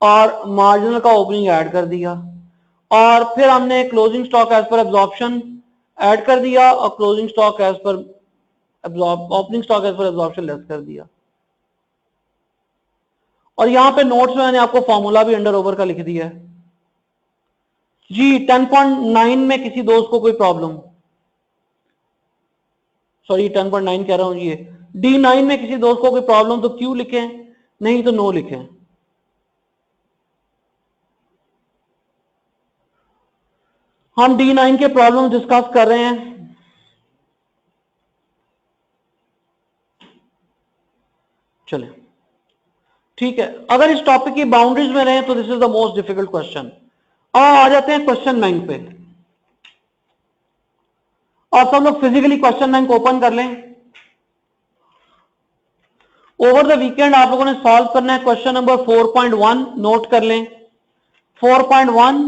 और मार्जिनल का ओपनिंग ऐड कर दिया, और फिर हमने closing stock as per absorption add कर दिया और closing stock as per opening stock as per absorption less कर दिया। और यहां पे नोट्स में मैंने आपको फॉर्मूला भी अंडर ओवर का लिख दिया है जी। 10.9 में किसी दोस्त को कोई प्रॉब्लम, सॉरी 10.9 कह रहा हूं, ये D9 में किसी दोस्त को कोई प्रॉब्लम तो क्यों लिखें, नहीं तो नो लिखें। हम D9 के प्रॉब्लम डिस्कस कर रहे हैं। चले, ठीक है, अगर इस टॉपिक की बाउंड्रीज में रहें तो this is the most difficult question. आ जाते हैं क्वेश्चन बैंक पे, और सब लोग फिजिकली क्वेश्चन बैंक ओपन कर लें। ओवर द वीकेंड आप लोगों ने सॉल्व करना है क्वेश्चन नंबर 4.1, नोट कर लें 4.1,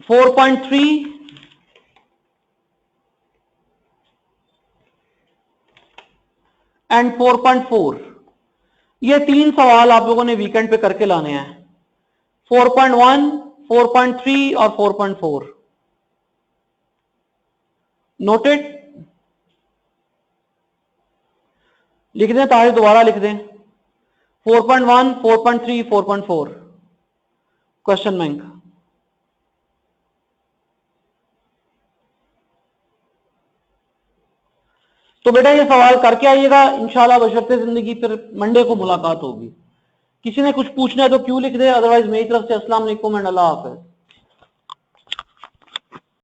4.3 एंड 4.4। ये तीन सवाल आप लोगों ने वीकेंड पे करके लाने हैं, 4.1, 4.3 और 4.4। नोटेड, लिख दें तारीख, दोबारा लिख दें 4.1, 4.3, 4.4 क्वेश्चन बैंक। तो बेटा ये सवाल करके आइएगा इंशाल्लाह, बशर्ते जिंदगी, फिर मंडे को मुलाकात होगी। किसी ने कुछ पूछना है तो क्यों लिख दे, अदरवाइज मेरी तरफ से अस्सलाम वालेकुम एंड अल्लाह हाफिज।